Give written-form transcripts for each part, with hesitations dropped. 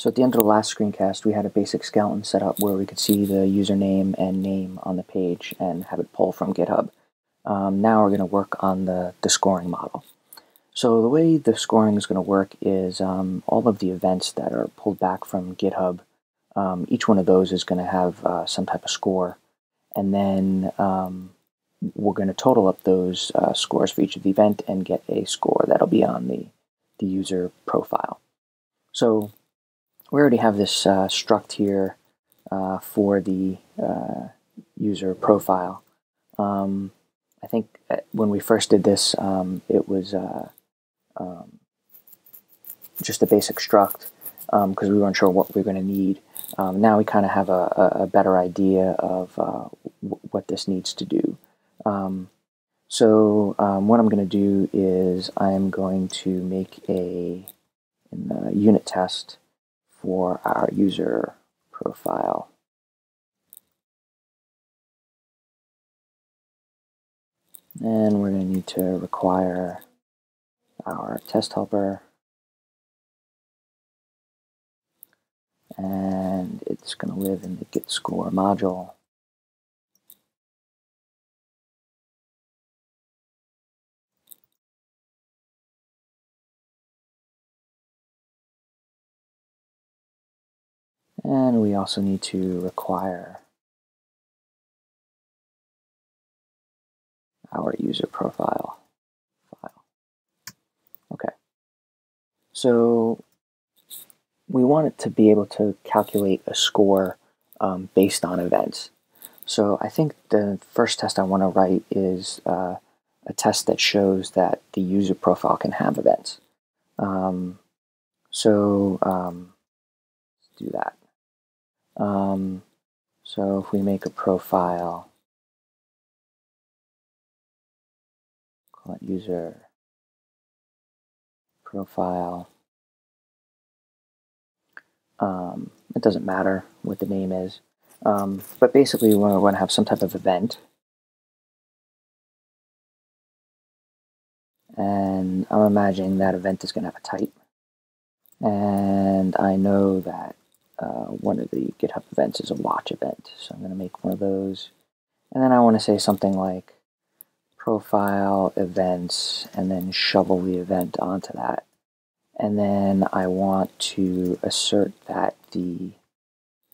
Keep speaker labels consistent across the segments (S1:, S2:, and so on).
S1: So at the end of the last screencast, we had a basic skeleton set up where we could see the username and name on the page and have it pull from GitHub. Now we're going to work on the scoring model. So the way the scoring is going to work is all of the events that are pulled back from GitHub, each one of those is going to have some type of score. And then we're going to total up those scores for each of the event and get a score that'll be on the user profile. So we already have this struct here for the user profile. I think when we first did this, it was just a basic struct because we weren't sure what we were going to need. Now we kind of have a better idea of what this needs to do. So what I'm going to do is I'm going to make a unit test for our user profile. And we're going to need to require our test helper. And it's going to live in the GitScore module. And we also need to require our user profile file. Okay. So we want it to be able to calculate a score based on events. So I think the first test I want to write is a test that shows that the user profile can have events. Let's do that. So if we make a profile, call it user profile. It doesn't matter what the name is, but basically we want to have some type of event. And I'm imagining that event is going to have a type. And I know that one of the GitHub events is a watch event. So I'm going to make one of those. And then I want to say something like profile events and then shovel the event onto that. And then I want to assert that the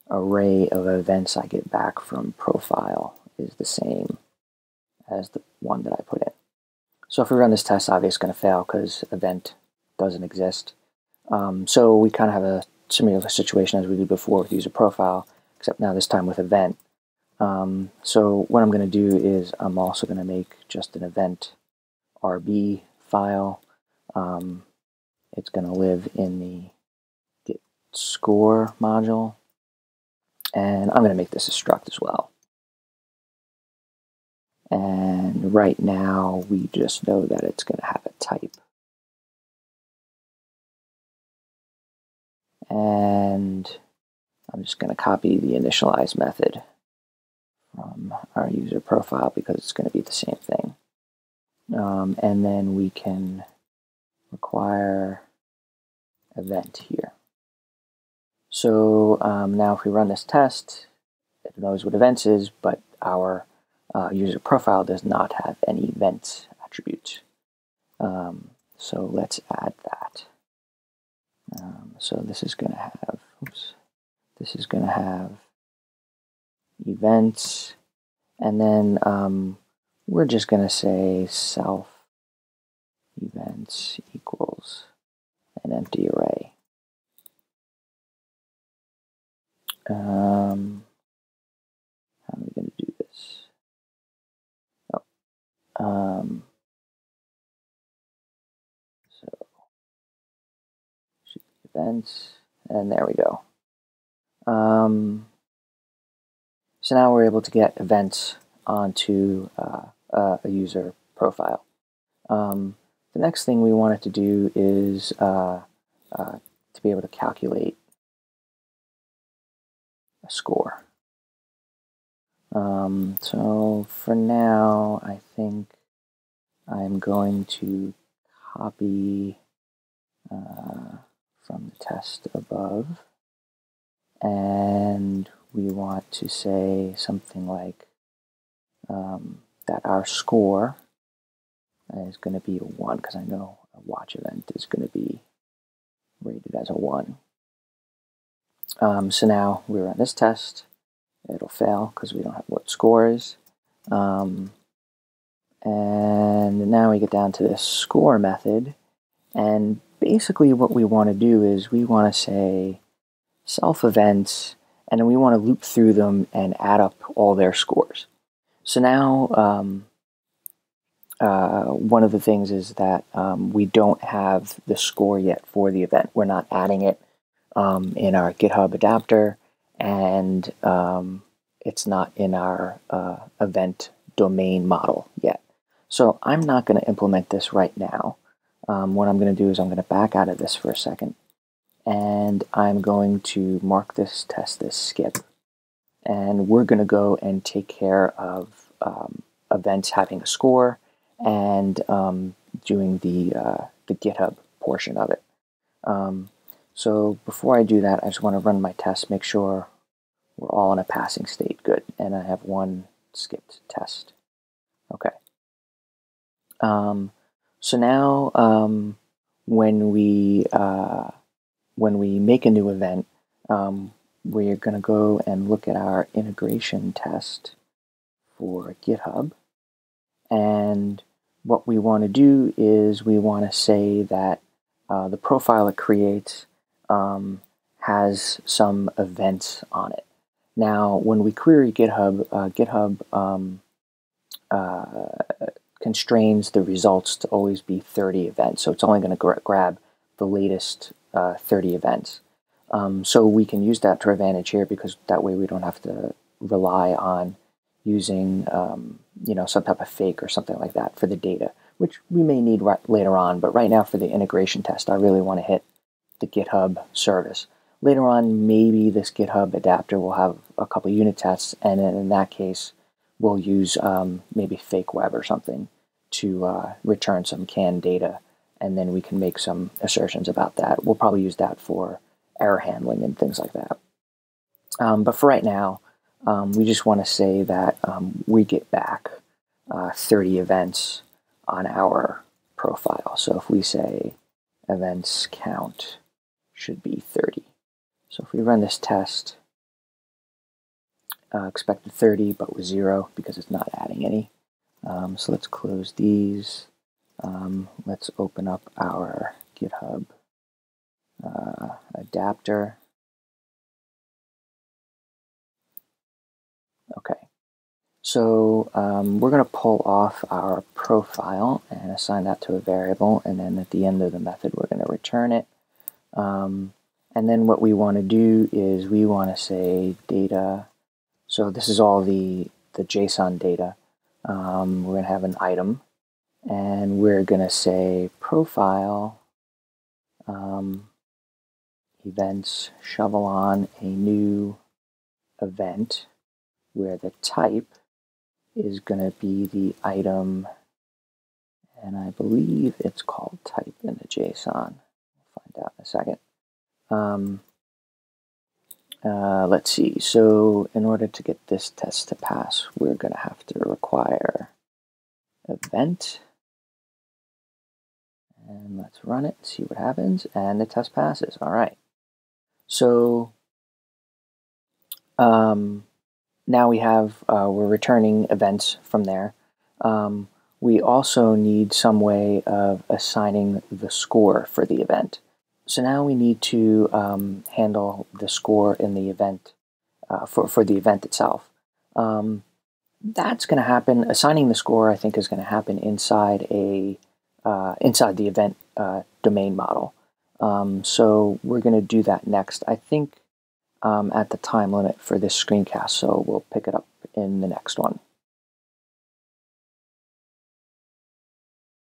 S1: array of events I get back from profile is the same as the one that I put in. So if we run this test, obviously it's going to fail because event doesn't exist. So we kind of have a similar situation as we did before with user profile, except now this time with event. So what I'm going to do is I'm also going to make just an event RB file. It's going to live in the GitScore module. And I'm going to make this a struct as well. And right now, we just know that it's going to have a type. And I'm just going to copy the initialize method from our user profile because it's going to be the same thing. And then we can require event here. So now if we run this test, it knows what events is, but our user profile does not have any events attribute. So let's add that. So this is going to have, this is going to have events, and then we're just going to say self events equals an empty array. How am I going to do this? Oh, so events, and there we go. So now we're able to get events onto a user profile. The next thing we wanted to do is to be able to calculate a score. So for now, I think I'm going to copy from the test above. and we want to say something like that our score is going to be a 1, because I know a watch event is going to be rated as a 1. So now we run this test. It'll fail because we don't have what score is. And now we get down to this score method. And basically what we want to do is we want to say self events, and then we want to loop through them and add up all their scores. So now one of the things is that we don't have the score yet for the event. We're not adding it in our GitHub adapter, and it's not in our event domain model yet. So I'm not going to implement this right now. What I'm going to do is I'm going to back out of this for a second, and I'm going to mark this test as skip. And we're going to go and take care of events having a score and doing the GitHub portion of it. So before I do that, I just want to run my test, make sure we're all in a passing state. Good. And I have one skipped test. Okay. So now when we make a new event, we're going to go and look at our integration test for GitHub. And what we want to do is we want to say that the profile it creates has some events on it. Now, when we query GitHub, GitHub constrains the results to always be 30 events. So it's only going to grab the latest 30 events. So we can use that to our advantage here, because that way we don't have to rely on using some type of fake or something like that for the data, which we may need later on. But right now for the integration test, I really want to hit the GitHub service. Later on, maybe this GitHub adapter will have a couple unit tests, and in that case, we'll use maybe fake web or something to return some canned data, and then we can make some assertions about that. We'll probably use that for error handling and things like that. But for right now, we just want to say that we get back 30 events on our profile. So if we say events count should be 30. So if we run this test, expected 30, but with 0 because it's not adding any. So let's close these. Let's open up our GitHub adapter. Okay, so we're going to pull off our profile and assign that to a variable, and then at the end of the method we're going to return it. And then what we want to do is we want to say data. So this is all the JSON data. We're going to have an item, and we're going to say profile events shovel on a new event, where the type is going to be the item, and I believe it's called type in the JSON. We'll find out in a second. Let's see. So in order to get this test to pass, we're going to have to require event. And let's run it and see what happens. And the test passes. All right. So now we have, we're returning events from there. We also need some way of assigning the score for the event. So now we need to handle the score in the event for the event itself. That's going to happen. Assigning the score, I think, is going to happen inside inside the event domain model. So we're going to do that next, I think, at the time limit for this screencast. So we'll pick it up in the next one.